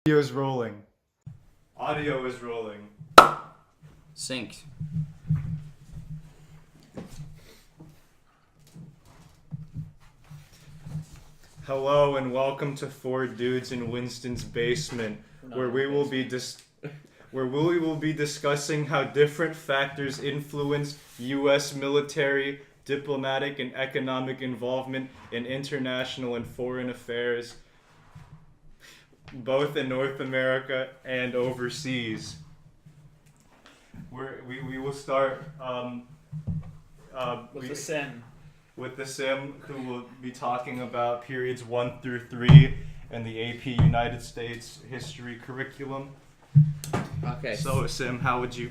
Audio is rolling. Audio is rolling. Synced. Hello and welcome to Four Dudes in Winston's Basement, where we will be discussing how different factors influence U.S. military, diplomatic, and economic involvement in international and foreign affairs, both in North America and overseas. We will start with the Sim. With the Sim, who will be talking about periods 1 through 3 in the AP United States history curriculum. Okay. So Sim, what would you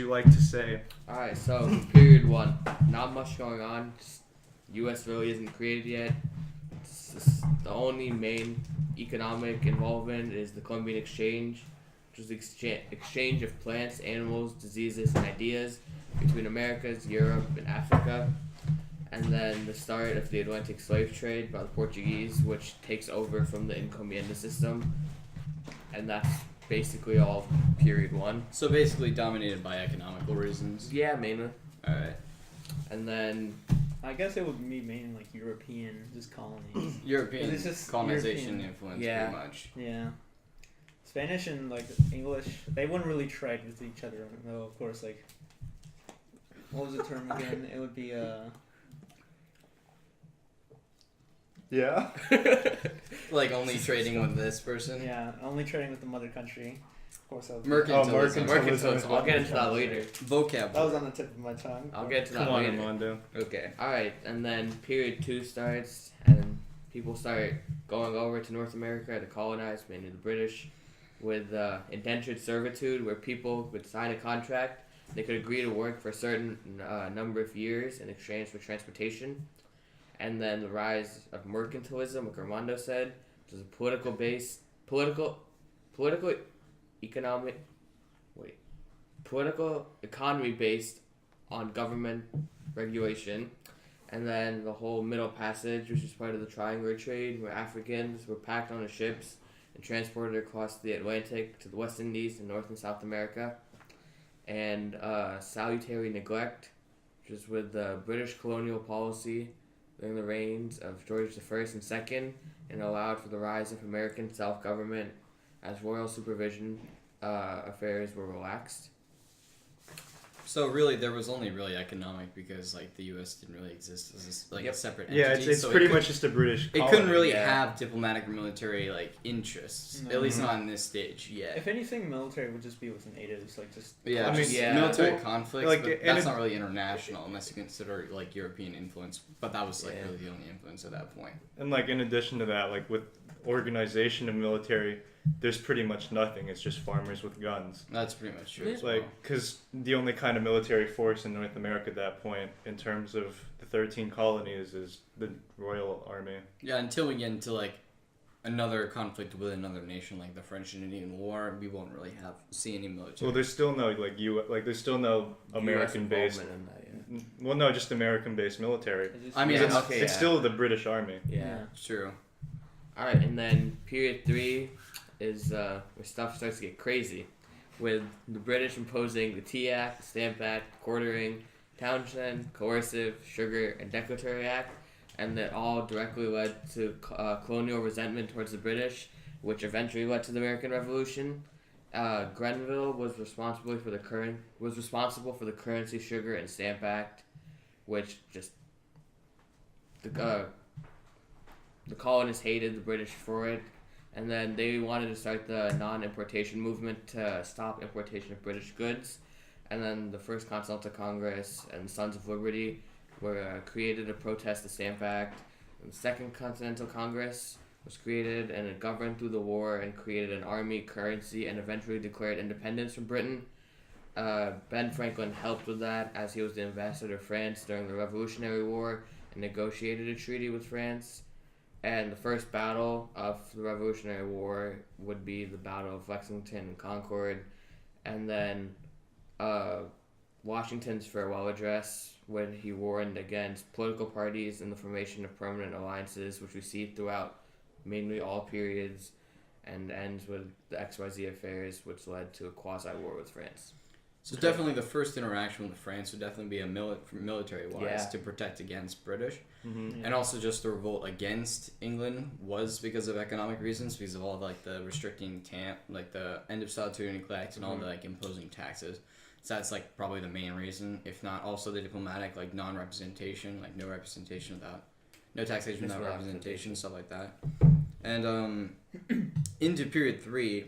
like to say? Alright, so period 1. Not much going on. US really isn't created yet. The only main economic involvement is the Columbian Exchange, which is the exchange of plants, animals, diseases, and ideas between Americas, Europe, and Africa. And then the start of the Atlantic slave trade by the Portuguese, which takes over from the encomienda system. And that's basically all of period 1. So basically dominated by economical reasons. Yeah, mainly. Alright. And then I guess it would be mainly like European, just colonies. European It's just colonization European. influence, Yeah. pretty much. Yeah. Spanish and like English, they wouldn't really trade with each other, though. Of course, like what was the term again? It would be Yeah. Like only trading with this person. yeah, only trading with the mother country. Of course, that was Mercantilism. mercantilism. I'll get into that later. Vocab. that was on the tip of my tongue. I'll get to that Come on, later. Armando. Okay. Alright, and then period 2 starts, and people start going over to North America to colonize, mainly the British, with indentured servitude, where people would sign a contract. They could agree to work for a certain number of years in exchange for transportation. And then the rise of mercantilism, like Armando said, which is a political economy based on government regulation. And then the whole Middle Passage, which is part of the triangular trade, where Africans were packed onto ships and transported across the Atlantic to the West Indies and North and South America. And salutary neglect, which is with the British colonial policy during the reigns of George I and II, and allowed for the rise of American self-government as royal supervision affairs were relaxed. So really, there was only really economic because like the U.S. didn't really exist as a separate entity. Yeah, it's so pretty it much just a British It colony. couldn't really Yeah. have diplomatic or military like interests, No. at least not on this stage yet. If anything, military would just be with natives, like just. Yeah, I mean, just yeah. military Well, conflicts, like, but and that's it- not really international unless you consider like European influence. But that was like Yeah. really the only influence at that point. And like in addition to that, like with organization of military, there's pretty much nothing. It's just farmers with guns. That's pretty much true. Yeah. As well. Like, because the only kind of military force in North America at that point, in terms of the 13 colonies, is the Royal Army. Yeah, until we get into like another conflict with another nation, like the French and Indian War, we won't really see any military. Well, there's still no there's still no American-based. US involvement in that, Well, no, just American-based military. I mean, It's, okay, it's yeah. still the British Army. yeah. True. Alright, and then period 3 is where stuff starts to get crazy, with the British imposing the Tea Act, the Stamp Act, Quartering, Townshend, Coercive, Sugar, and Declaratory Act, and that all directly led to colonial resentment towards the British, which eventually led to the American Revolution. Grenville was responsible for the Currency, Sugar, and Stamp Act, which just the colonists hated the British for it, and then they wanted to start the non-importation movement to stop importation of British goods. And then the First Continental Congress and the Sons of Liberty were created to protest the Stamp Act. And the Second Continental Congress was created, and it governed through the war and created an army, currency, and eventually declared independence from Britain. Ben Franklin helped with that, as he was the ambassador to France during the Revolutionary War and negotiated a treaty with France. And the first battle of the Revolutionary War would be the Battle of Lexington and Concord. And then Washington's farewell address, when he warned against political parties and the formation of permanent alliances, which we see throughout mainly all periods, and ends with the XYZ affairs, which led to a quasi-war with France. So definitely the first interaction with France would definitely be a military-wise Yeah. to protect against British. Mm-hmm. And also just the revolt against England was because of economic reasons, because of all like the restricting like the end of solitary neglect and all the like imposing taxes. So that's like probably the main reason, if not also the diplomatic like non-representation, like no representation without, no taxation without representation, stuff like that. And into period 3,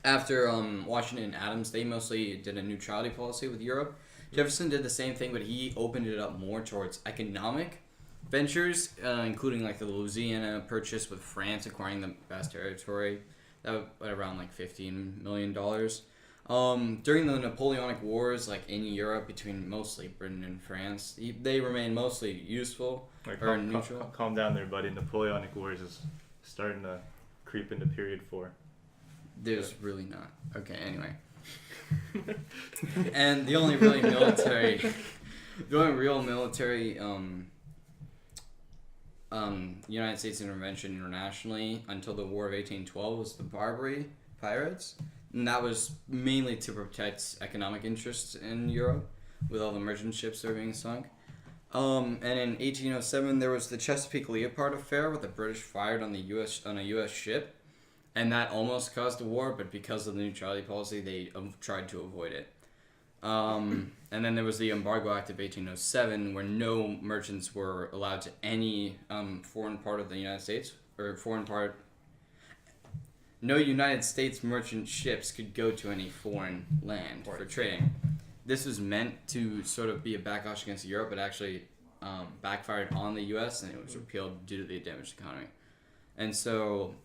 after Washington and Adams, they mostly did a neutrality policy with Europe. Jefferson did the same thing, but he opened it up more towards economic ventures, including like the Louisiana purchase with France acquiring the vast territory. That was around like $15 million. During the Napoleonic Wars, like in Europe between mostly Britain and France, they remained mostly useful or neutral. Calm down there, buddy. Napoleonic Wars is starting to creep into period 4. There's really not. Okay, anyway. And the only really military, United States intervention internationally until the War of 1812 was the Barbary pirates. And that was mainly to protect economic interests in Europe with all the merchant ships that were being sunk. And in 1807 there was the Chesapeake Leopard affair where the British fired on a US ship. And that almost caused a war, but because of the neutrality policy, they tried to avoid it. And then there was the Embargo Act of 1807, where no merchants were allowed to any foreign part of the United States, no United States merchant ships could go to any foreign land for trading. This was meant to sort of be a backlash against Europe, but actually backfired on the U.S., and it was repealed due to the damaged economy. And so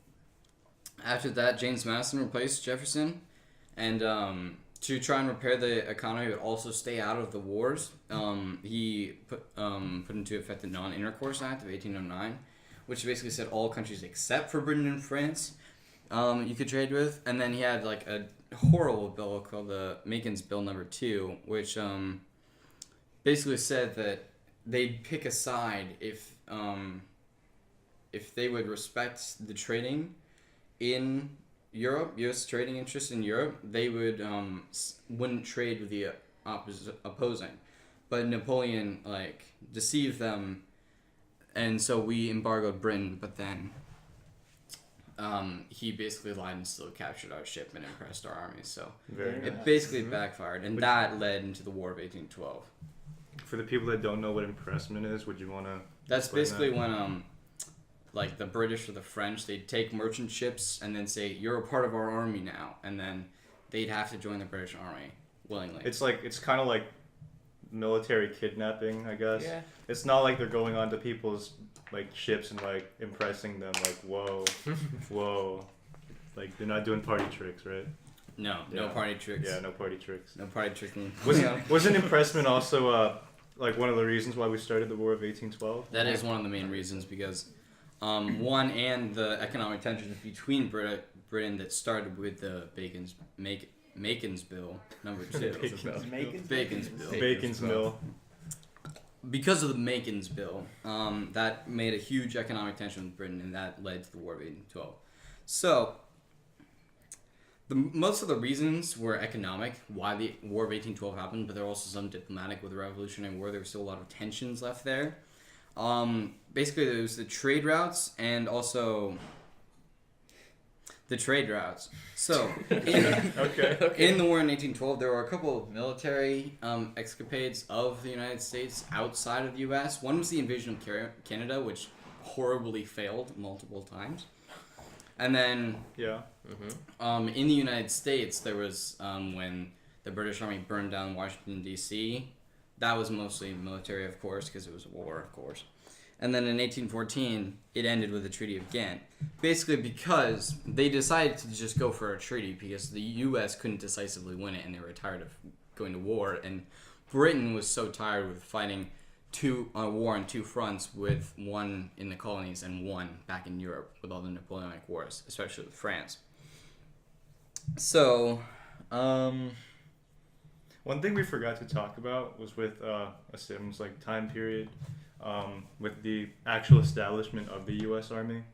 after that, James Madison replaced Jefferson, and to try and repair the economy but also stay out of the wars, he put into effect the Non-Intercourse Act of 1809, which basically said all countries except for Britain and France you could trade with. And then he had like a horrible bill called the Macon's Bill No. 2, which basically said that they'd pick a side if they would respect the trading in Europe, U.S. trading interests in Europe, they wouldn't trade with the opposing. But Napoleon deceived them, and so we embargoed Britain. But then he basically lied and still captured our ship and impressed our army. So it basically backfired, and that led into the War of 1812. For the people that don't know what impressment is, would you want to? That's basically when the British or the French, they'd take merchant ships and then say, you're a part of our army now. And then they'd have to join the British army willingly. It's kind of like military kidnapping, I guess. Yeah. It's not like they're going onto people's ships and impressing them whoa. They're not doing party tricks, right? No party tricks. Yeah, no party tricks. No party tricking. Wasn't impressment also one of the reasons why we started the War of 1812? That is one of the main reasons, because one, and the economic tensions between Britain that started with the Macon's Bill No. 2. Bacon's Mill. Because of the Macon's Bill, that made a huge economic tension with Britain, and that led to the War of 1812. So, most of the reasons were economic, why the War of 1812 happened, but there were also some diplomatic with the Revolutionary War. There were still a lot of tensions left there. Basically, there was the trade routes and also the trade routes. So, in the war in 1812, there were a couple of military escapades of the United States outside of the U.S. One was the invasion of Canada, which horribly failed multiple times. And then, in the United States, there was when the British Army burned down Washington, D.C. That was mostly military, of course, because it was a war, of course. And then in 1814, it ended with the Treaty of Ghent. Basically because they decided to just go for a treaty because the U.S. couldn't decisively win it and they were tired of going to war. And Britain was so tired with fighting a war on two fronts, with one in the colonies and one back in Europe with all the Napoleonic Wars, especially with France. So, one thing we forgot to talk about was with a Sims time period, with the actual establishment of the U.S. Army.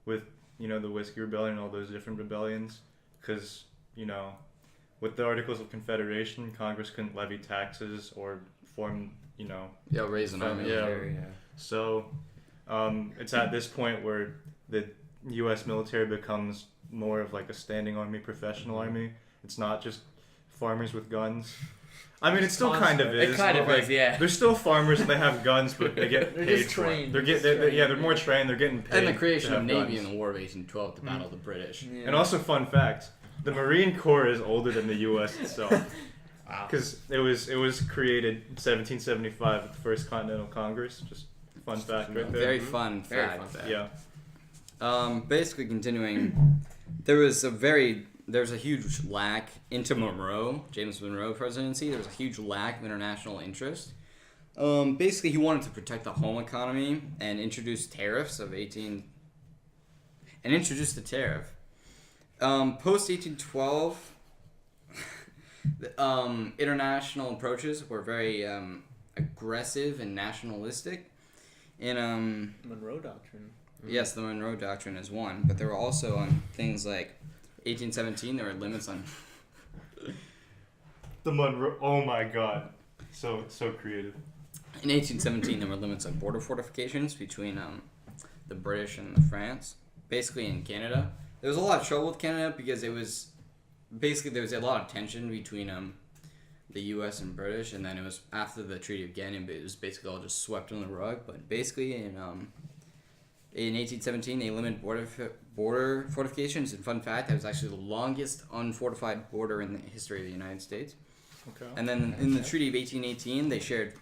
with the Whiskey Rebellion and all those different rebellions, because with the Articles of Confederation, Congress couldn't levy taxes or form raise an army. So it's at this point where the U.S. military becomes more of like a standing army, professional army. It's not just farmers with guns. I mean, it still kind of is. It kind of is, yeah. They're still farmers and they have guns, but they get They're paid just for it. trained. They're more trained. They're getting paid. And the creation to of have Navy guns. in the War of 1812 to battle the British. Yeah. And also, fun fact: the Marine Corps is older than the U.S. itself. Wow. Because it was created in 1775 at the First Continental Congress. Just fun fact right there. Very fun Very fact. fun fact. Yeah. Basically, continuing, there was a huge lack into James Monroe presidency. There was a huge lack of international interest. Basically, he wanted to protect the home economy and introduce tariffs introduce the tariff. Post 1812, the international approaches were very aggressive and nationalistic. And Monroe Doctrine. yes, the Monroe Doctrine is one, but there were also things like 1817. There were limits on The Monroe. Oh my God, so creative. In 1817, there were limits on border fortifications between the British and France. Basically, in Canada, there was a lot of trouble with Canada because there was a lot of tension between the U.S. and British, and then it was after the Treaty of Gannon, but it was basically all just swept under the rug. But basically, in 1817, they limited border fortifications. And fun fact, that was actually the longest unfortified border in the history of the United States. Okay. And then in the Treaty of 1818, they shared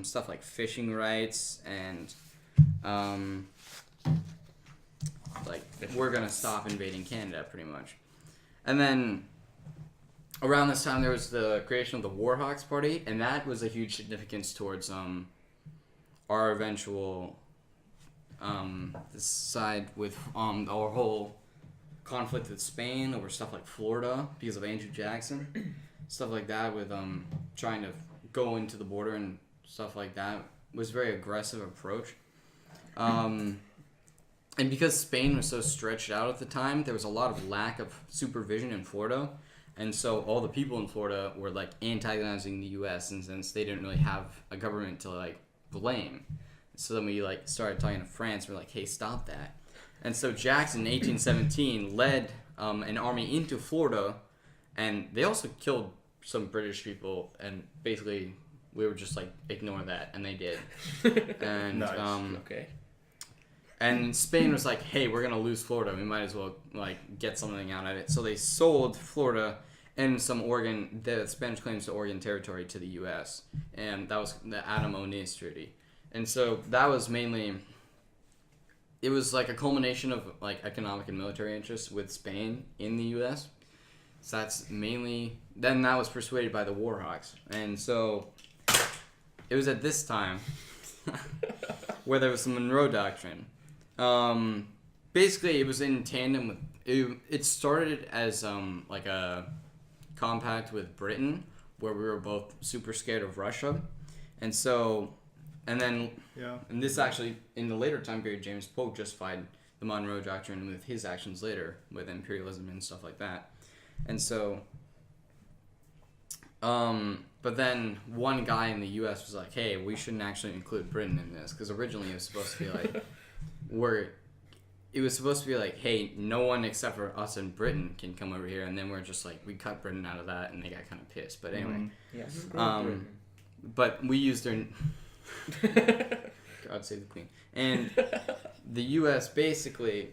stuff like fishing rights and we're going to stop invading Canada, pretty much. And then around this time, there was the creation of the Warhawks Party, and that was a huge significance towards our eventual side with our whole conflict with Spain over stuff like Florida because of Andrew Jackson. Stuff like that with trying to go into the border and stuff like that was a very aggressive approach. And because Spain was so stretched out at the time, there was a lot of lack of supervision in Florida. And so all the people in Florida were like antagonizing the U.S. and since they didn't really have a government to like blame. So then we like started talking to France. We're like, hey, stop that. And so Jackson in 1817 led an army into Florida, and they also killed some British people, and basically we were just like, ignore that, and they did. And Nice. Okay. and Spain was like, hey, we're gonna lose Florida, we might as well like get something out of it. So they sold Florida and the Spanish claims to Oregon territory to the U.S., and that was the Adam O'Neill Treaty. And so that was mainly, it was like a culmination of like economic and military interests with Spain in the U.S. So that's mainly, then that was persuaded by the Warhawks. And so it was at this time where there was the Monroe Doctrine. Basically, it was in tandem with, it started as like a compact with Britain where we were both super scared of Russia. And so, and then, Yeah. and this actually, in the later time period, James Polk justified the Monroe Doctrine with his actions later with imperialism and stuff like that. And so, but then one guy in the U.S. was like, hey, we shouldn't actually include Britain in this, because originally it was supposed to be like, hey, no one except for us in Britain can come over here, and then we're just like, we cut Britain out of that, and they got kind of pissed. But anyway, Yes. but we used their, God save the Queen, and the U.S. basically,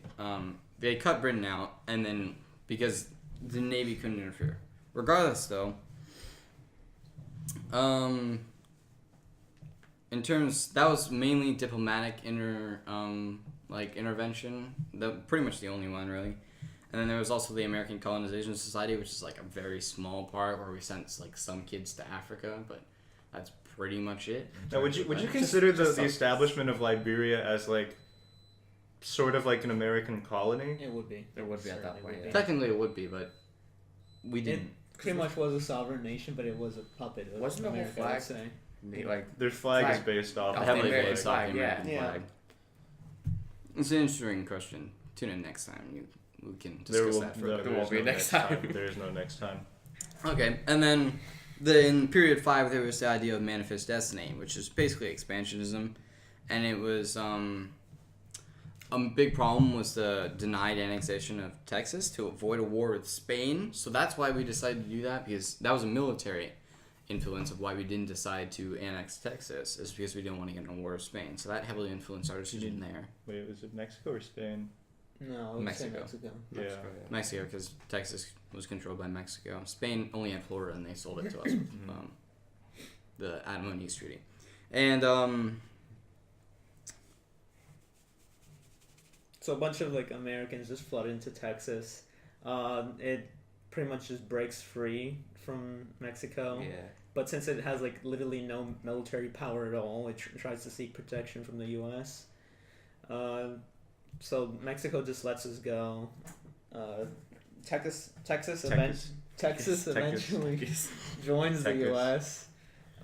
they cut Britain out, and then because the Navy couldn't interfere. Regardless, though, in terms, that was mainly diplomatic intervention. Pretty much the only one, really. And then there was also the American Colonization Society, which is like a very small part where we sent like some kids to Africa, but that's pretty much it. Now, would you consider the establishment of Liberia as like sort of like an American colony? It would be. It would be at that Certainly point, would yeah. be. Technically, it would be, but we It didn't. pretty much was a sovereign nation, but it was a puppet of Wasn't the whole America, flag- I'd say. Like, Their flag is Flag. based off Oh, of Heavily American based off flag, the American yeah. flag. It's an interesting question tune in next time. We can There discuss will, that no, further. there won't is be no next next time. There is no next time. Okay, and then in period 5 there was the idea of manifest destiny, which is basically expansionism, and it was a big problem was the denied annexation of Texas to avoid a war with Spain. So that's why we decided to do that, because that was a military influence of why we didn't decide to annex Texas, is because we didn't want to get in a war with Spain. So that heavily influenced our decision there. Wait, was it Mexico or Spain? No, I would say Mexico. Mexico. Yeah. Mexico, because Texas was controlled by Mexico. Spain only had Florida, and they sold it to us with the Adam and Eve Treaty. And So a bunch of like Americans just flood into Texas. It pretty much just breaks free from Mexico. Yeah. But since it has like literally no military power at all, it tries to seek protection from the U.S. So Mexico just lets us go. Texas eventually joins the U.S.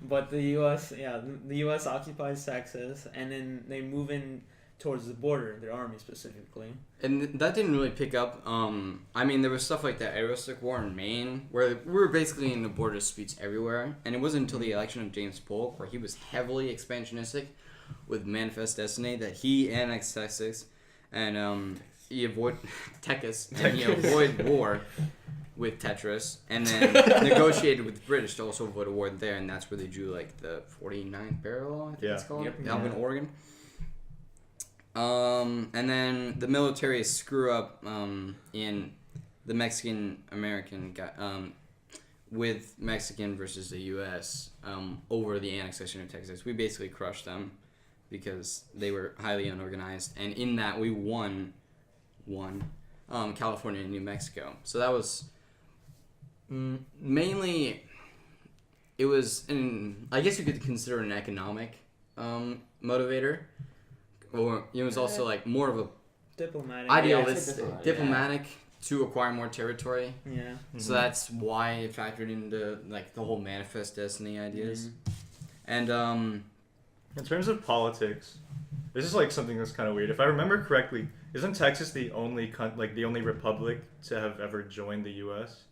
But the U.S. occupies Texas, and then they move in towards the border, their army specifically. And that didn't really pick up. I mean, there was stuff like the Aerostic War in Maine, where we were basically in the border disputes everywhere. And it wasn't until the election of James Polk, where he was heavily expansionistic with Manifest Destiny, that he annexed Texas, and he avoided Texas, and he avoided war with Tetris, and then negotiated with the British to also avoid a war there, and that's where they drew like the 49th parallel, I think it's called, Alvin, Oregon. And then the military screw up in the Mexican-American with Mexican versus the U.S. Over the annexation of Texas. We basically crushed them because they were highly unorganized, and in that we won California and New Mexico. So that was mainly, it was I guess you could consider it an economic motivator. Or it was also like more of a Diplomatic. idealistic, diplomatic to acquire more territory. Yeah. Mm-hmm. So that's why it factored into like the whole manifest destiny ideas. And In terms of politics, this is like something that's kind of weird. If I remember correctly, isn't Texas the only the only republic to have ever joined the U.S.?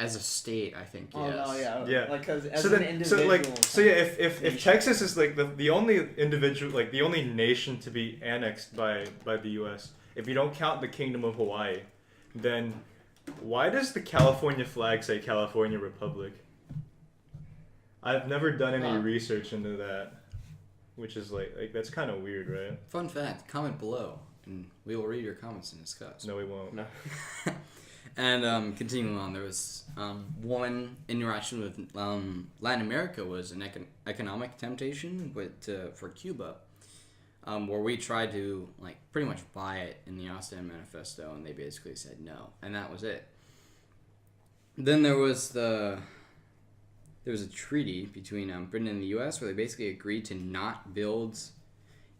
as a state, I think, yes. Oh no, yeah. Yeah. Like, cause as So an then, individual. if Texas is like the only individual, like the only nation to be annexed by the U.S., if you don't count the Kingdom of Hawaii, then why does the California flag say California Republic? I've never done any research into that, which is like that's kind of weird, right? Fun fact, comment below, and we will read your comments and discuss. No, we won't. No. And continuing on, there was one interaction with Latin America was an economic temptation for Cuba, where we tried to like pretty much buy it in the Austin Manifesto, and they basically said no, and that was it. Then there was a treaty between Britain and the U.S. where they basically agreed to not build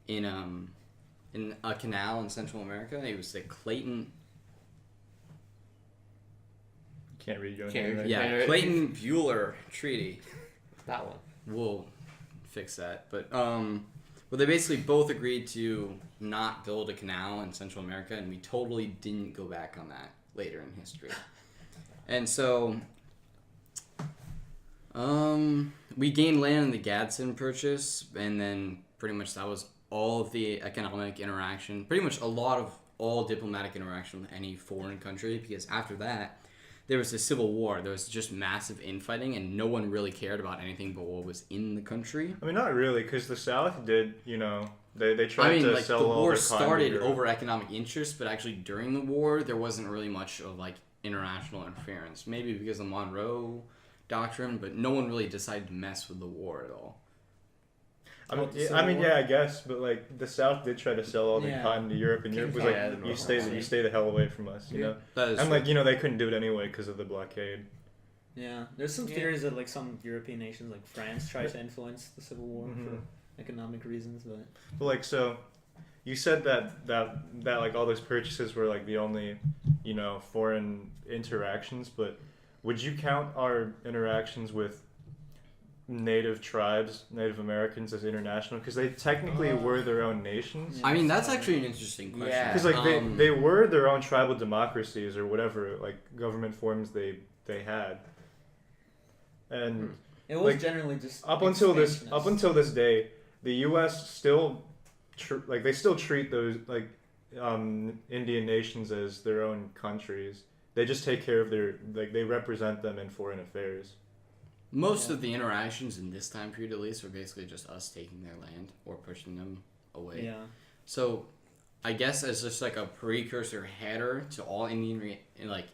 in a canal in Central America. It was the Clayton. Can't read your Can't name, right? read. Yeah, Clayton-Bueller Treaty. That one. We'll fix that. But well, they basically both agreed to not build a canal in Central America, and we totally didn't go back on that later in history. And so we gained land in the Gadsden Purchase, and then pretty much that was all of the economic interaction, pretty much all diplomatic interaction with any foreign country, because after that, there was a civil war. There was just massive infighting, and no one really cared about anything but what was in the country. I mean, not really, because the South did, they tried to sell the all war their cotton to started Europe. over economic interest, but actually during the war, there wasn't really much of like international interference. Maybe because of Monroe Doctrine, but no one really decided to mess with the war at all. I mean, yeah, I guess, but like the South did try to sell all their cotton to Europe, and Europe was like, you stay the hell away from us, you know. That is And true. like they couldn't do it anyway because of the blockade. Yeah, there's some theories that like some European nations like France tried to influence the Civil War for economic reasons, But like, so you said that like all those purchases were like the only foreign interactions, but would you count our interactions with Native tribes, Native Americans as international because they technically were their own nations. I mean, that's actually an interesting question. Yeah. Because like they were their own tribal democracies or whatever like government forms they had, and It was like, generally just up until this day, the U.S. still they still treat those like Indian nations as their own countries. They just take care of they represent them in foreign affairs. Most of the interactions in this time period, at least, are basically just us taking their land or pushing them away. Yeah. So, I guess as just like a precursor header to all Indian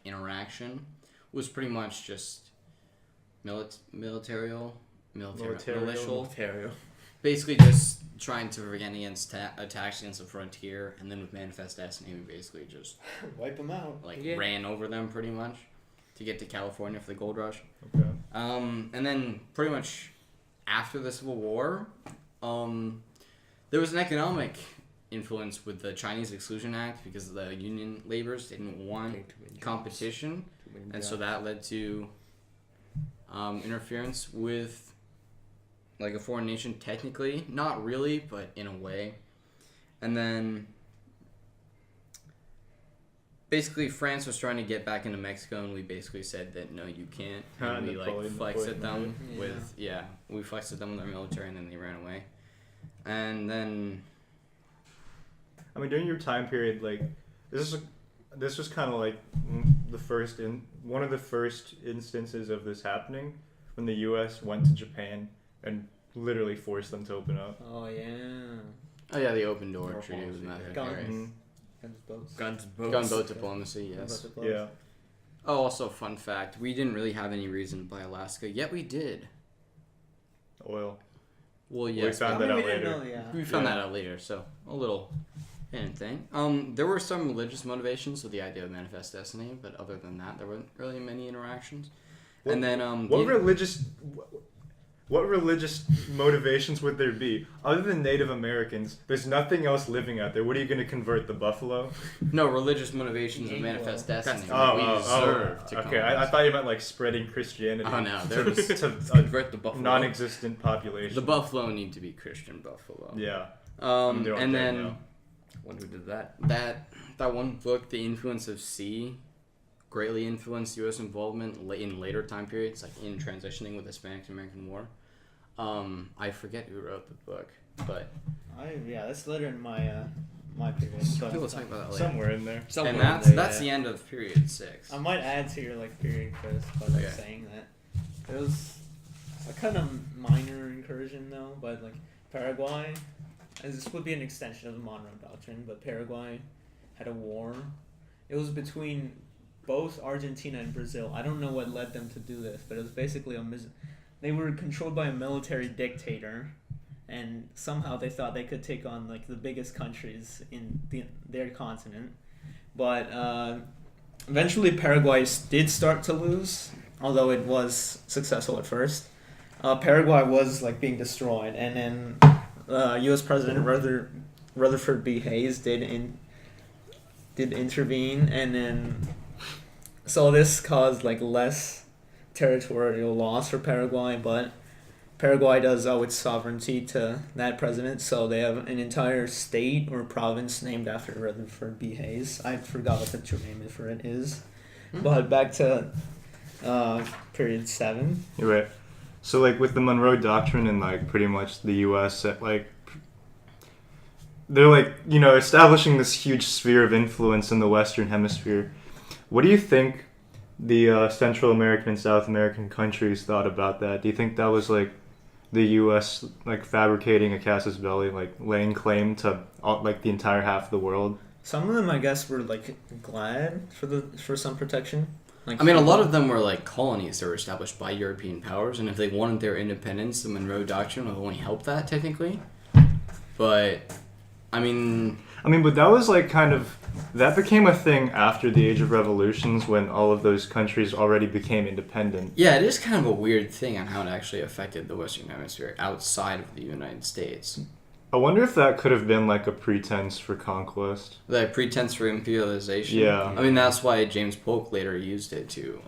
interaction was pretty much just militarial, basically just trying to prevent against attacks against the frontier, and then with Manifest Destiny, we basically just wipe them out. Ran over them pretty much to get to California for the gold rush. Okay. And then pretty much after the Civil War, there was an economic influence with the Chinese Exclusion Act because the union laborers didn't want competition, and so that led to interference with like a foreign nation, technically, not really, but in a way. And then basically France was trying to get back into Mexico, and we basically said that no, you can't. And we flexed at them we flexed at them with our military, and then they ran away. And then I mean, during your time period, like this was kind of like one of the first instances of this happening when the U.S. went to Japan and literally forced them to open up. Oh yeah. Oh yeah, the open door treaty with North Korea. Guns, Gunboat diplomacy, yes. Yeah. Oh, also fun fact: we didn't really have any reason to buy Alaska, yet we did. Oil. Well, yes, we found that out later. We found that out later, so a little hidden thing. There were some religious motivations with the idea of Manifest Destiny, but other than that, there weren't really many interactions. And then what religious motivations would there be other than Native Americans? There's nothing else living out there. What are you going to convert, the buffalo? No, religious motivations of Manifest Destiny. Okay. I thought you meant like spreading Christianity. Oh no, to convert the buffalo. Non-existent population. The buffalo need to be Christian buffalo. Yeah. And then Wonder who did that. That one book, The Influence of Sea, greatly influenced U.S. involvement in later time periods, like in transitioning with the Hispanic-American War. I forget who wrote the book, but that's later in my period. People talk about that later. Somewhere in there. And that's the end of period 6. I might add to your period, Chris, by saying that it was a kind of minor incursion though, but Paraguay, and this would be an extension of the Monroe Doctrine, but Paraguay had a war. It was between both Argentina and Brazil. I don't know what led them to do this, but it was basically they were controlled by a military dictator, and somehow they thought they could take on the biggest countries in their continent. But eventually Paraguay did start to lose, although it was successful at first. Paraguay was being destroyed, and then U.S. President Rutherford B. Hayes did intervene, and then so this caused less territorial loss for Paraguay, but Paraguay does owe its sovereignty to that president, so they have an entire state or province named after Rutherford B. Hayes. I forgot what the true name for it is. But back to period 7. You're right. So with the Monroe Doctrine and pretty much the U.S. they're establishing this huge sphere of influence in the Western Hemisphere. What do you think the Central American and South American countries thought about that? Do you think that was the U.S. fabricating a casus belli, laying claim to the entire half of the world? Some of them, I guess, were glad for some protection. I mean, a lot of them were colonies that were established by European powers, and if they wanted their independence, the Monroe Doctrine would only help that technically. But but that was that became a thing after the Age of Revolutions when all of those countries already became independent. Yeah, it is kind of a weird thing on how it actually affected the Western Hemisphere outside of the United States. I wonder if that could have been a pretense for conquest. The pretense for imperialization? Yeah. That's why James Polk later used it to,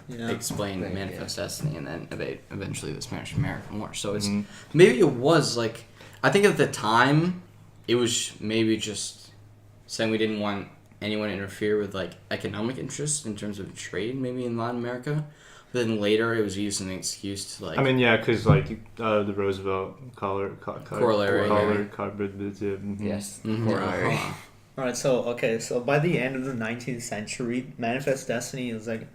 Yeah. explain Right, Manifest Destiny, and then eventually the Spanish-American War. So it's Mhm. maybe it was like, I think at the time it was maybe just saying we didn't want anyone to interfere with like economic interests in terms of trade, maybe in Latin America. But then later it was used as an excuse to like. I mean, yeah, because like the Roosevelt Corollary. Yes. Mhm. Corollary. Uh-huh. All right, so by the end of the 19th century, Manifest Destiny is like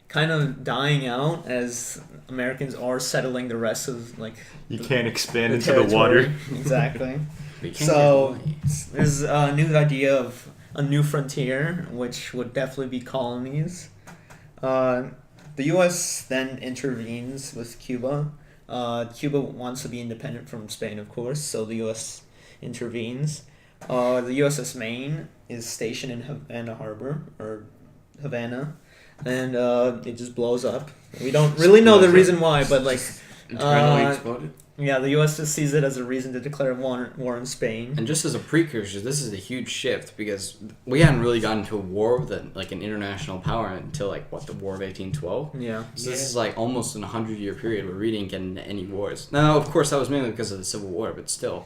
kind of dying out as Americans are settling the rest of like You the- can't expand the into the water. territory. Exactly. We can't So get money. there's a new idea of a new frontier, which would definitely be colonies. The U.S. then intervenes with Cuba. Cuba wants to be independent from Spain, of course, so the U.S. intervenes. The USS Maine is stationed in Havana Harbor, or Havana, and it just blows up. We don't really know the reason why, but like, Internally Uh, exploded. yeah, the U.S. just sees it as a reason to declare war on Spain. And just as a precursor, this is a huge shift because we hadn't really gotten to a war with like an international power until like what, the War of 1812. Yeah. So this is like almost an 100-year period where we didn't get into any wars. Now, of course, that was mainly because of the Civil War, but still.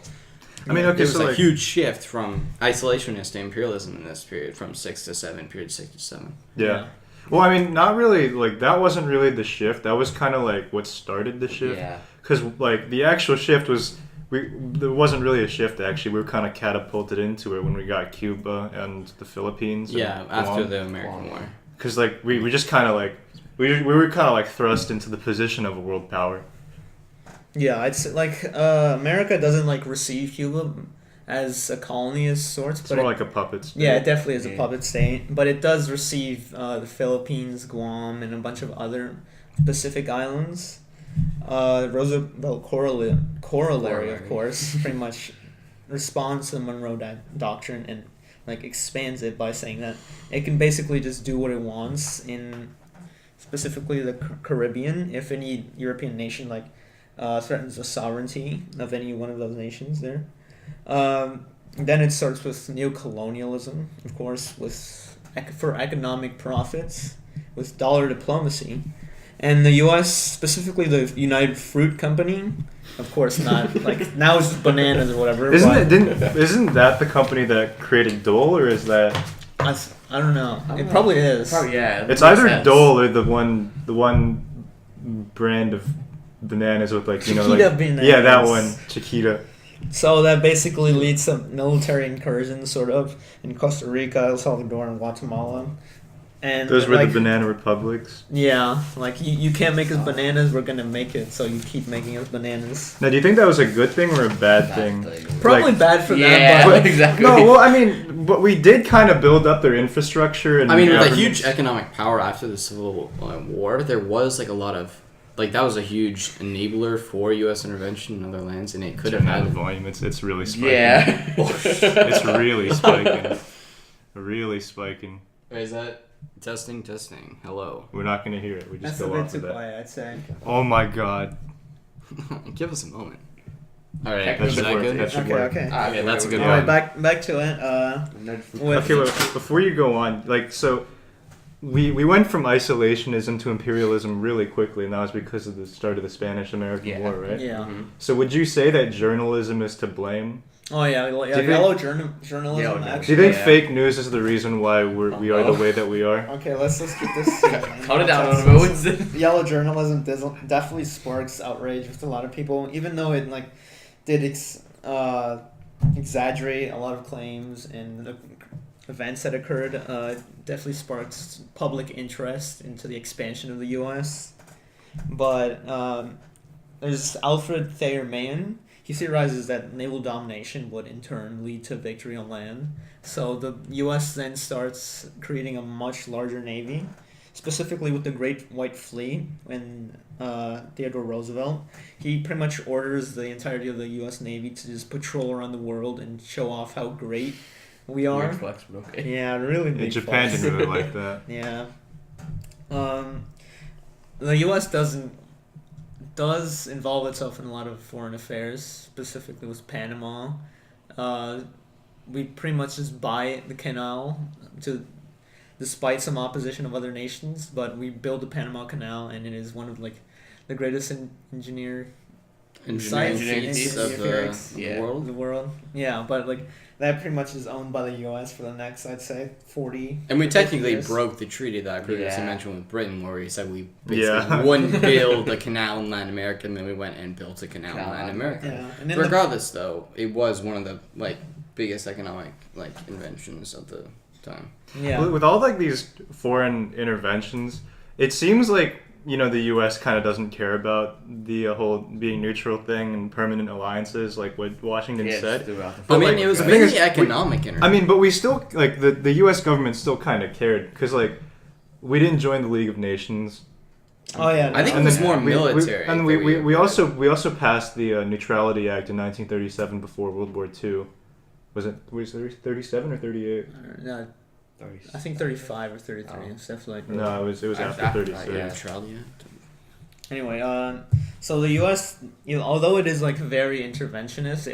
I mean, okay, There was so a like, huge shift from isolationist to imperialism in this period, from 6 to 7, period 6 to 7. yeah. Well, I mean, not really. Like that wasn't really the shift. That was kind of like what started the shift. Yeah. Because like the actual shift was there wasn't really a shift actually. We were kind of catapulted into it when we got Cuba and the Philippines. and Yeah, after Guam. the American War. Because like we just kind of like we were kind of like thrust into the position of a world power. Yeah, it's like America doesn't like receive Cuba as a colony as sorts, It's but more it, like a puppet state. yeah, it definitely is a Yeah. puppet state. But it does receive the Philippines, Guam, and a bunch of other Pacific islands. Roosevelt corollary, of course, pretty much responds to the Monroe Doctrine and like expands it by saying that it can basically just do what it wants in specifically the Caribbean if any European nation like threatens the sovereignty of any one of those nations there. Then it starts with neocolonialism, of course, with for economic profits, with dollar diplomacy, and the U.S. specifically the United Fruit Company, of course, not like now it's just bananas or whatever. Isn't that the company that created Dole, or is that? I don't know. I don't It know. probably is. Probably, yeah. It's makes either sense. Dole or the one brand of bananas with like Chiquita like bananas. yeah, that one, Chiquita. So that basically leads to military incursions, sort of, in Costa Rica, El Salvador, and Guatemala. And Those were like, the banana republics. yeah, like you can't make us bananas, we're gonna make it, so you keep making us bananas. Now, do you think that was a good thing or a bad thing? Probably Like- bad for Yeah, them, but exactly. No, well, I mean, but we did kind of build up their infrastructure and. I mean, with a governments. huge economic power after the Civil War, there was like a lot of, like that was a huge enabler for U.S. intervention in other lands, and it could have Turn down had. the volume. It's really spiking. Yeah. It's really spiking. Really spiking. Wait, is that testing? Hello. We're not gonna hear it. We just that's a go bit off too of that. quiet, I'd say. Oh my god. Give us a moment. All right, That That is should that work. good? That should Okay, work. okay. Ah, Okay, that's a good Yeah. All one. right, back to it. With Okay, well, before you go on, like, so we went from isolationism to imperialism really quickly, and that was because of the start of the Spanish-American Yeah. War, right? yeah. Mhm. So would you say that journalism is to blame? Oh yeah, Do you think- yellow journalism. Yellow Do Actually, you think Yeah. fake news is the reason why we are the way that we are? okay, let's keep this. Cut it down a little bit. Yellow journalism definitely sparks outrage with a lot of people, even though it like did exaggerate a lot of claims and the events that occurred. Definitely sparks public interest into the expansion of the U.S. But there's Alfred Thayer Mahan. He theorizes that naval domination would in turn lead to victory on land. So the U.S. then starts creating a much larger navy, specifically with the Great White Fleet and Theodore Roosevelt. He pretty much orders the entirety of the U.S. Navy to just patrol around the world and show off how great we are. Weird flex, but okay. Yeah, really big Japan flex. didn't really like that. Yeah. The U.S. does involve itself in a lot of foreign affairs, specifically with Panama. We pretty much just buy the canal to despite some opposition of other nations. But we built the Panama Canal, and it is one of like the greatest engineering Engineering feats of the world. in the world. Yeah, but like that pretty much is owned by the U.S. for the next, I'd say, 40. And we 50 technically years. broke the treaty that I previously Yeah. mentioned with Britain, where we said we basically Yeah. wouldn't build a canal in Latin America, and then we went and built a canal in Latin America. Yeah, and then Regardless, though, it was one of the like biggest economic like inventions of the time. With all like these foreign interventions, it seems like the U.S. kind of doesn't care about the whole being neutral thing and permanent alliances, like what Washington said. I mean, like, it was the thing mainly is, economic intervention. I mean, but we still like the U.S. government still kind of cared because like we didn't join the League of Nations. Oh yeah, I think it And was then more we- military. and that we also passed the Neutrality Act in 1937 before World War II. Was it 37 or 38? No, I think 35 or 33. It's definitely. No, it was after After 36. that, yeah. Neutrality Act. Anyway, so the U.S., although it is like very interventionist,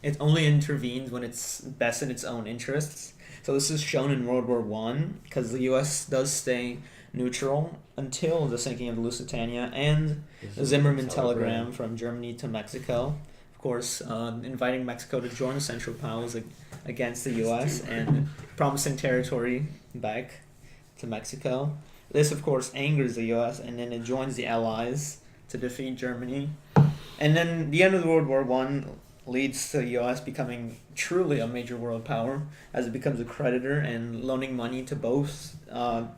it only intervenes when it's best in its own interests. So this is shown in World War One because the U.S. does stay neutral until the sinking of the Lusitania and the Zimmermann telegram from Germany to Mexico. Of course, inviting Mexico to join the Central Powers against the U.S. and promising territory back to Mexico. This, of course, angers the U.S. and then it joins the Allies to defeat Germany. And then the end of World War One leads to the U.S. becoming truly a major world power as it becomes a creditor and loaning money to both the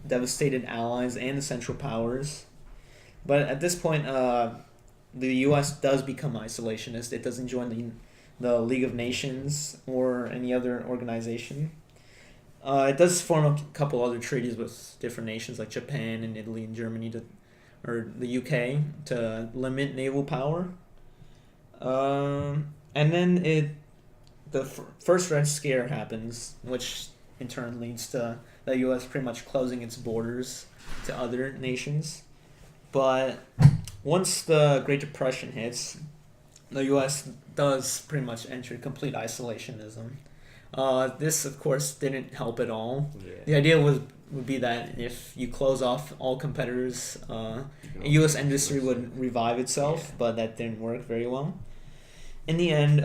devastated allies and the Central Powers. But at this point, the U.S. does become isolationist. It doesn't join the League of Nations or any other organization. It does form a couple other treaties with different nations like Japan and Italy and Germany or the UK to limit naval power. And then the first Red Scare happens, which in turn leads to the U.S. pretty much closing its borders to other nations. But once the Great Depression hits, the U.S. does pretty much enter complete isolationism. This, of course, didn't help at all. Yeah. The idea would be that if you close off all competitors, U.S. industry would revive itself, but that didn't work very well. In the end,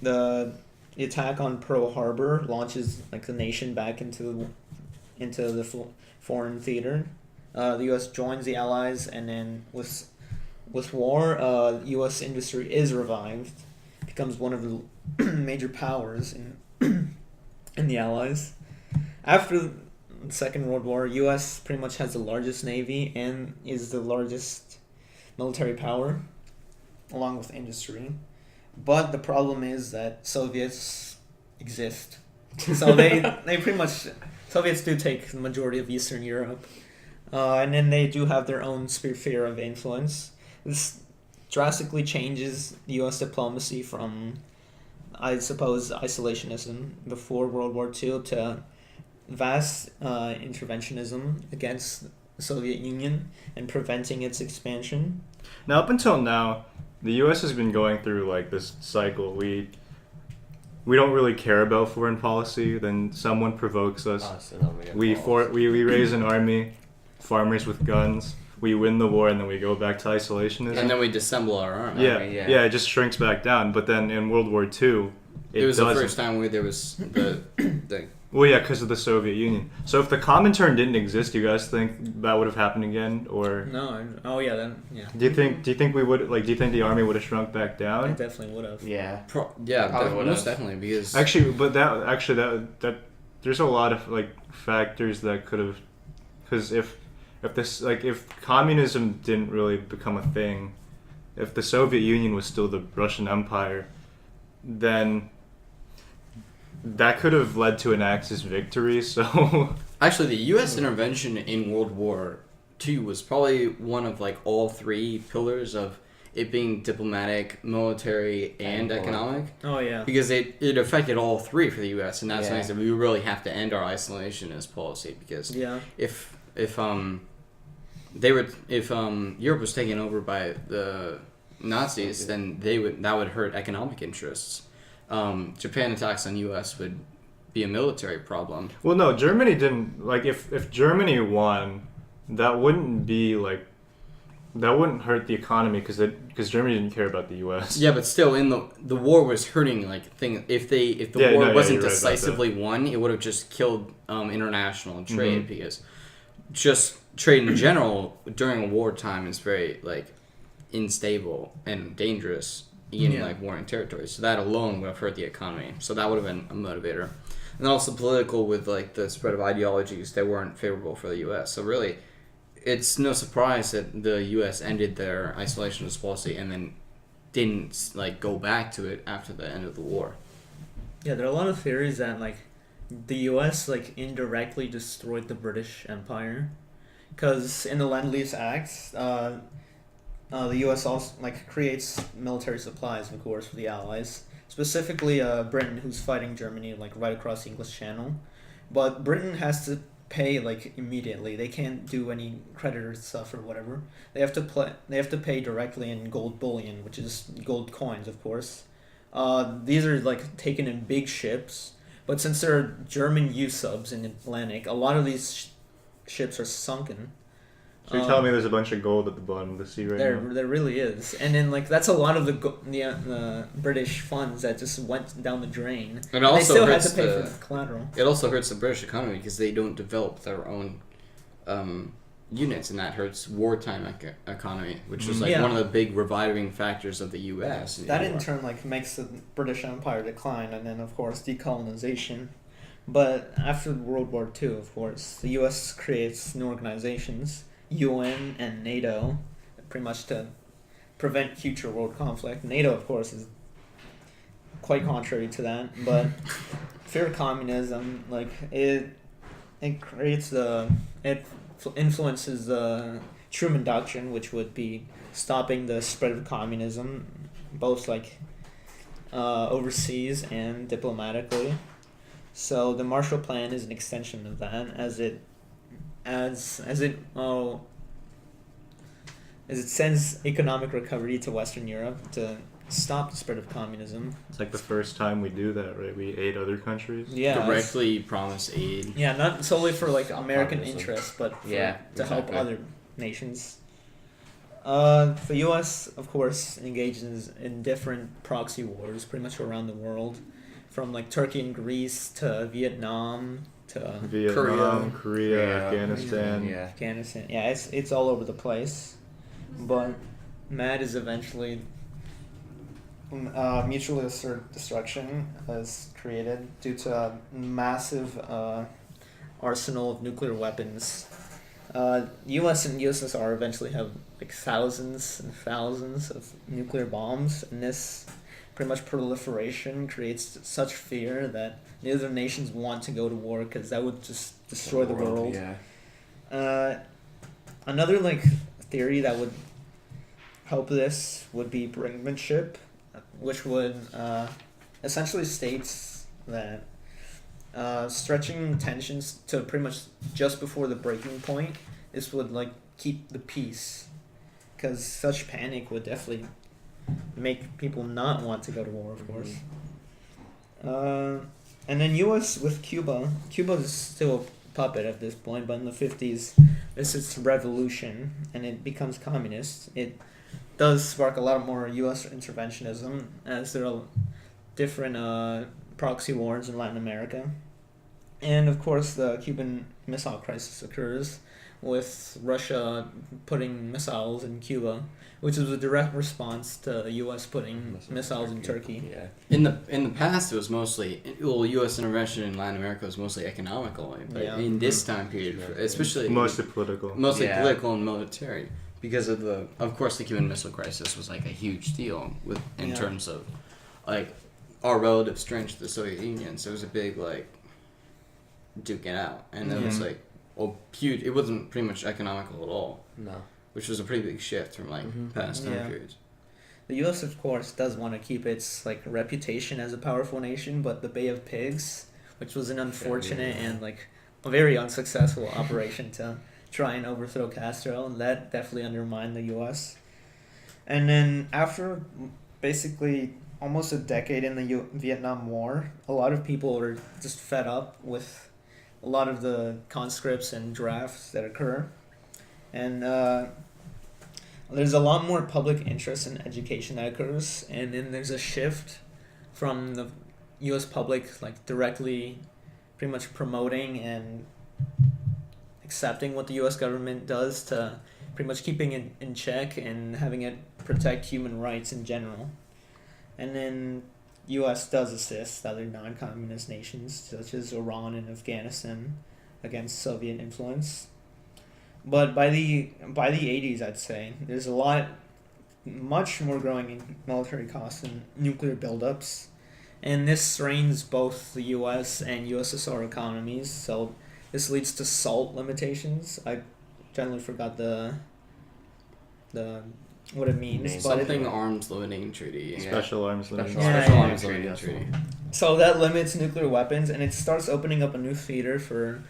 the attack on Pearl Harbor launches like the nation back into the foreign theater. The U.S. joins the Allies, and then with war, U.S. industry is revived, becomes one of the major powers in the Allies. After the Second World War, U.S. pretty much has the largest navy and is the largest military power, along with industry. But the problem is that Soviets exist, so they pretty much Soviets do take the majority of Eastern Europe, and then they do have their own sphere of influence. This drastically changes U.S. diplomacy from, I suppose, isolationism before World War II to vast interventionism against the Soviet Union and preventing its expansion. Now, up until now, the U.S. has been going through like this cycle. We don't really care about foreign policy. Then someone provokes us. We raise an army, farmers with guns. We win the war, and then we go back to isolationism. And then we disassemble our army. Yeah, it just shrinks back down. But then in World War II, It was doesn't. the first time where there was the Well, yeah, because of the Soviet Union. So if the Comintern didn't exist, do you guys think that would have happened again, or No, oh yeah, then yeah. do you think we would do you think the army would have shrunk back It down? definitely would have. Yeah. Probably would've. most definitely because Actually, but that there's a lot of like factors that could have, because if communism didn't really become a thing, if the Soviet Union was still the Russian Empire, then that could have led to an Axis victory. So actually the U.S. intervention in World War II was probably one of like all three pillars of it being diplomatic, military, and economic. Oh yeah. Because it affected all three for the U.S. and that's Yeah. nice that we really have to end our isolationist policy because Yeah. if Europe was taken over by the Nazis, then that would hurt economic interests. Japan attacks on U.S. would be a military problem. Well, no, Germany didn't like. If Germany won, that wouldn't be like. That wouldn't hurt the economy because Germany didn't care about the U.S. Yeah, but still, in the war was hurting like thing. If the war wasn't decisively won, it would have just killed international trade because just trade in general during a wartime is very like unstable and dangerous in like warring territories. So that alone would have hurt the economy. So that would have been a motivator. And then also political with like the spread of ideologies that weren't favorable for the U.S. So really, it's no surprise that the U.S. ended their isolationist policy and then didn't like go back to it after the end of the war. Yeah, there are a lot of theories that like the U.S. like indirectly destroyed the British Empire, because in the Lend-Lease Act, the U.S. also like creates military supplies, of course, for the Allies, specifically Britain, who's fighting Germany like right across the English Channel, but Britain has to pay like immediately. They can't do any creditor stuff or whatever. They have to pay directly in gold bullion, which is gold coins, of course. These are like taken in big ships, but since there are German U-subs in the Atlantic, a lot of these ships are sunken. So you're telling me there's a bunch of gold at the bottom of the sea right now? There really is, and then like that's a lot of the British funds that just went down the drain. It also they still had hurts to pay for collateral. It also hurts the British economy because they don't develop their own units, and that hurts wartime economy, which is like one of the big reviving factors of the U.S. That in turn like makes the British Empire decline, and then of course decolonization. But after World War II, of course, the U.S. creates new organizations, UN and NATO, pretty much to prevent future world conflict. NATO, of course, is quite contrary to that, but fear communism, like it creates it influences the Truman Doctrine, which would be stopping the spread of communism, both like overseas and diplomatically. So the Marshall Plan is an extension of that, as it sends economic recovery to Western Europe to stop the spread of communism. It's like the first time we do that, right? We aid other countries. Yeah, directly promise aid. Yeah, not solely for like American interests, but to help other nations. The U.S. of course engages in different proxy wars pretty much around the world, from like Turkey and Greece to Vietnam to Korea, Afghanistan. Afghanistan. Yeah, it's all over the place. But MAD is eventually mutually assured destruction is created due to a massive arsenal of nuclear weapons. U.S. and USSR eventually have like thousands and thousands of nuclear bombs, and this pretty much proliferation creates such fear that the other nations want to go to war because that would just destroy the world. Another like theory that would help this would be brinkmanship, which would essentially states that stretching tensions to pretty much just before the breaking point, this would like keep the peace, because such panic would definitely make people not want to go to war, of course. And then U.S. with Cuba. Cuba is still a puppet at this point, but in the 50s, this is revolution, and it becomes communist. It does spark a lot more U.S. interventionism, as there are different proxy wars in Latin America. And of course, the Cuban Missile Crisis occurs, with Russia putting missiles in Cuba, which is a direct response to the U.S. putting missiles in Turkey. In the past, it was mostly U.S. intervention in Latin America was mostly economical, but in this time period, especially mostly political, political and military, because of course the Cuban Missile Crisis was like a huge deal in terms of like our relative strength to the Soviet Union. So it was a big like duking out, and it was like huge. It wasn't pretty much economical at all. No. Which was a pretty big shift from like past time periods. The U.S. of course does want to keep its like reputation as a powerful nation, but the Bay of Pigs, which was an unfortunate and like a very unsuccessful operation to try and overthrow Castro, that definitely undermined the U.S. And then after basically almost a decade in the Vietnam War, a lot of people are just fed up with a lot of the conscripts and drafts that occur. And there's a lot more public interest in education that occurs, and then there's a shift from the U.S. public like directly pretty much promoting and accepting what the U.S. government does to pretty much keeping it in check and having it protect human rights in general. And then U.S. does assist other non-communist nations such as Iran and Afghanistan against Soviet influence. But by the 80s, I'd say there's much more growing in military costs and nuclear buildups, and this strains both the U.S. and USSR economies. So this leads to SALT limitations. I generally forgot the what it means, but Something arms limiting treaty. Special arms limiting. Special arms limiting treaty. So that limits nuclear weapons, and it starts opening up a new theater for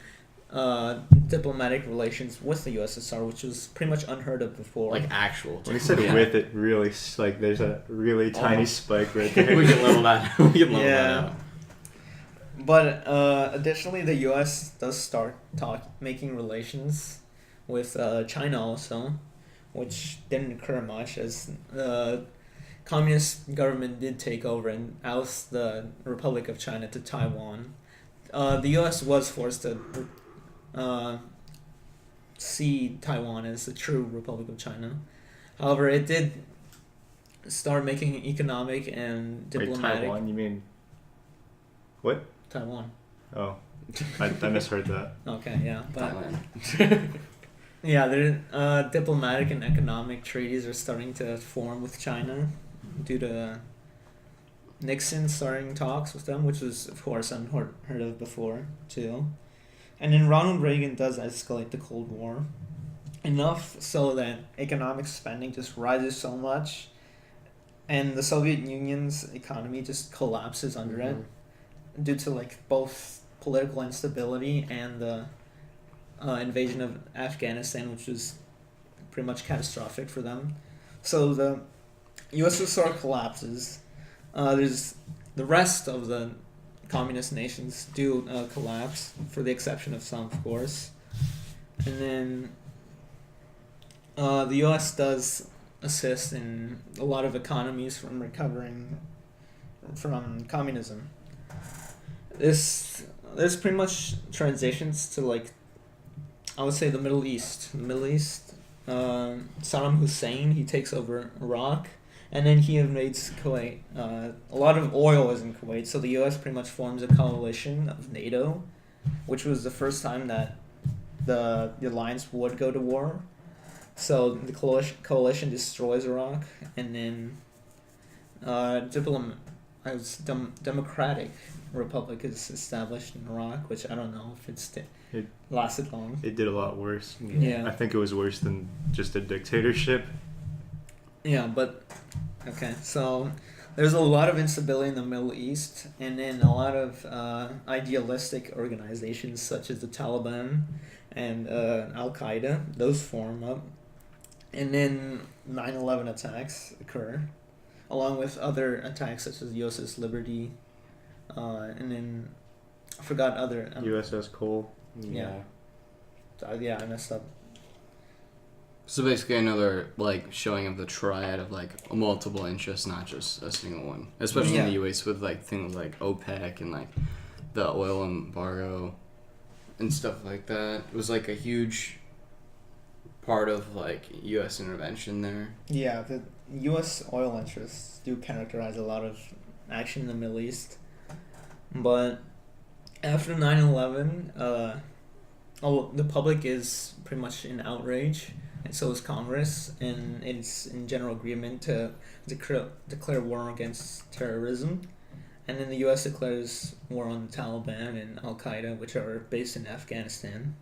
diplomatic relations with the USSR, which was pretty much unheard of before. Like actual. When you said with it, really, like, there's a really tiny spike right there. We can level that. We can level that out. But additionally, the U.S. does start making relations with China also, which didn't occur much as the communist government did take over and oust the Republic of China to Taiwan. The U.S. was forced to see Taiwan as the true Republic of China. However, it did start making economic and Wait, diplomatic... Taiwan? You mean... What? Taiwan. Oh. I misheard that. Okay, yeah. But Thailand. yeah, there diplomatic and economic treaties are starting to form with China due to Nixon starting talks with them, which was, of course, unheard of before, too. And then Ronald Reagan does escalate the Cold War enough so that economic spending just rises so much and the Soviet Union's economy just collapses under it due to like both political instability and the invasion of Afghanistan, which was pretty much catastrophic for them. So the USSR collapses. There's the rest of the communist nations do collapse, for the exception of some, of course. And then the U.S. does assist in a lot of economies from recovering from communism. This pretty much transitions to, like, I would say the Middle East. Saddam Hussein, he takes over Iraq, and then he invades Kuwait. A lot of oil is in Kuwait, so the U.S. pretty much forms a coalition of NATO, which was the first time that the alliance would go to war. So the coalition destroys Iraq, and then Democratic Republic is established in Iraq, which I don't know if it lasted long. It did a lot worse. Yeah. I think it was worse than just a dictatorship. Yeah, but okay, so there's a lot of instability in the Middle East, and then a lot of idealistic organizations such as the Taliban and Al Qaeda, those form up, and then 9/11 attacks occur, along with other attacks such as USS Liberty, and then I forgot other USS Cole. Yeah, I messed up. So basically another like showing of the triad of like multiple interests, not just a single one. Especially in the US with like things like OPEC and like the oil embargo and stuff like that. It was like a huge part of like US intervention there. Yeah, the US oil interests do characterize a lot of action in the Middle East. But after 9/11, the public is pretty much in outrage, and so is Congress, and it's in general agreement to declare war against terrorism. And then the U.S. declares war on the Taliban and Al Qaeda, which are based in Afghanistan.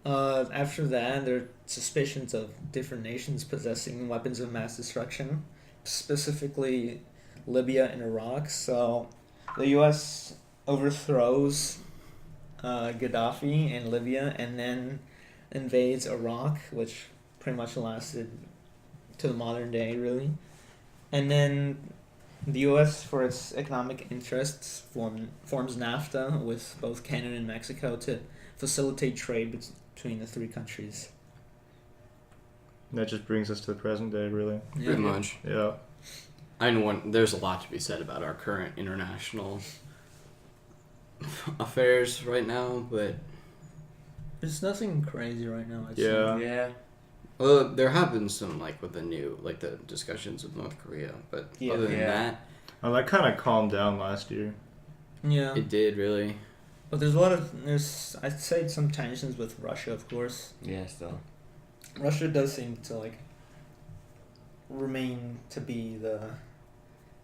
After that, there are suspicions of different nations possessing weapons of mass destruction, specifically Libya and Iraq. So the U.S. overthrows Gaddafi in Libya and then invades Iraq, which pretty much lasted to the modern day, really. And then The U.S., for its economic interests, forms NAFTA with both Canada and Mexico to facilitate trade between the three countries. That just brings us to the present day, really. Pretty much. Yeah. I know there's a lot to be said about our current international affairs right now, but There's nothing crazy right now. I'd Yeah. say. Yeah. well, there have been some like with the new like the discussions with North Korea, but Yeah. other than Yeah. that, Oh, that kind of calmed down last year. Yeah. it did really. But there's I'd say some tensions with Russia, of course. Yeah. Still. Russia does seem to remain to be the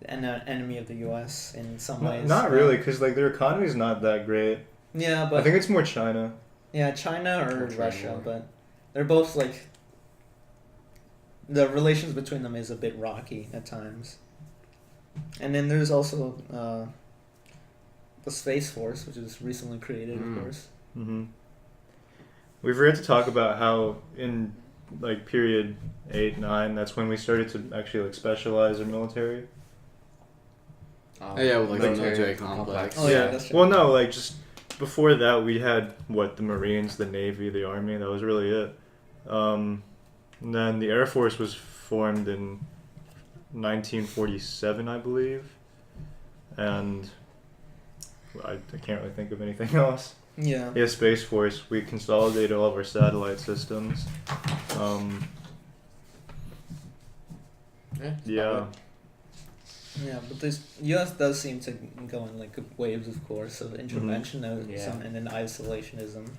enemy of the U.S. in some ways. Not really, because like their economy's not that great. Yeah, but I think it's more China. yeah, China or Or China Russia, war. but they're both the relations between them is a bit rocky at times. And then there's also the Space Force, which was recently created, Mm. of course. Mm-hmm. We forgot to talk about how in like period 8, 9, that's when we started to actually like specialize our military. Oh, yeah, with, like, the military complex. Oh, yeah, that's true. Well, no, like just before that, we had the Marines, the Navy, the Army. That was really it. And then the Air Force was formed in 1947, I believe, and I can't really think of anything else. Yeah. Yeah, Space Force. We consolidated all of our satellite systems. Yeah. Yeah, but this U.S. does seem to go in waves, of course, of intervention Yeah. and then isolationism,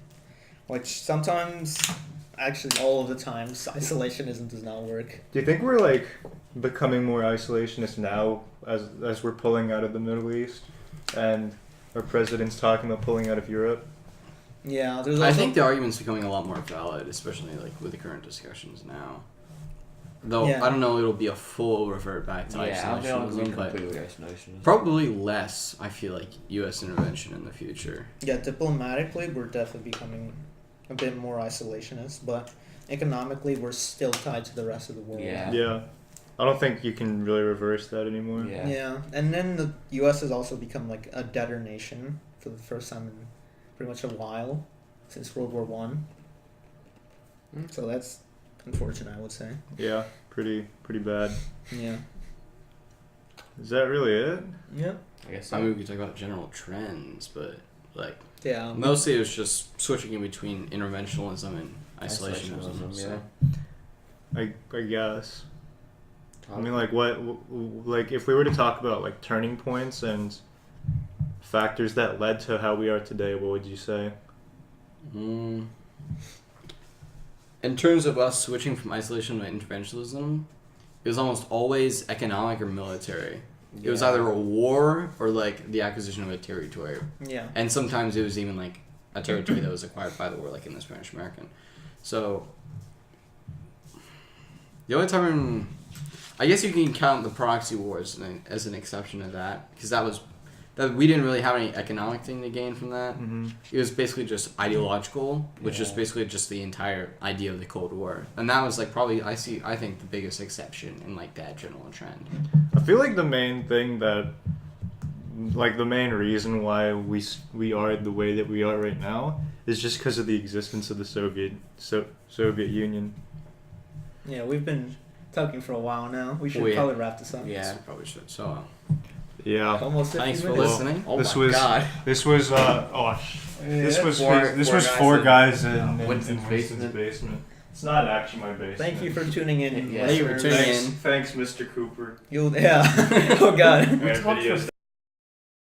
which sometimes, actually all of the times, isolationism does not work. Do you think we're like becoming more isolationist now as we're pulling out of the Middle East, and our president's talking about pulling out of Europe? Yeah, there's also, I think the argument's becoming a lot more valid, especially like with the current discussions now. Though Yeah. I don't know, it'll be a full revert back to Yeah. I don't know if we isolationism, but completely isolationism. probably less. I feel like U.S. intervention in the future. yeah, diplomatically we're definitely becoming a bit more isolationist, but economically we're still tied to the rest of the world. Yeah. Yeah. I don't think you can really reverse that anymore. Yeah. Yeah, and then the U.S. has also become like a debtor nation for the first time in pretty much a while since World War One. So that's unfortunate, I would say. Yeah, pretty bad. Yeah. Is that really it? Yep. I guess so. I mean, we could talk about general trends, but like Yeah. mostly it was just switching in between interventionism and isolationism. so. Yeah. I guess. I mean, like like if we were to talk about like turning points and factors that led to how we are today, what would you say? In terms of us switching from isolation to interventionism, it was almost always economic or military. It was either a war or like the acquisition of a territory, Yeah. and sometimes it was even like a territory that was acquired by the war, like in the Spanish American. So the only time, I guess you can count the proxy wars as an exception to that, because that we didn't really have any economic thing to gain from that. Mm-hmm. It was basically just ideological, which is Yeah. basically just the entire idea of the Cold War, and that was like probably I think the biggest exception in like that general trend. I feel like the main thing that, like the main reason why we are the way that we are right now is just because of the existence of the Soviet Union. Yeah, we've been talking for a while now. We should Oh, yeah. probably wrap this up. Yeah. Probably should. So Yeah. Almost 50 thanks for minutes. listening. Oh This my was- god. This was Four guys in Winston's Winston's basement. It's not actually my basement. Thank you for tuning in. Yeah. Thank you for listeners. tuning in. Thanks, Mr. Cooper. Yeah. Oh God. I have videos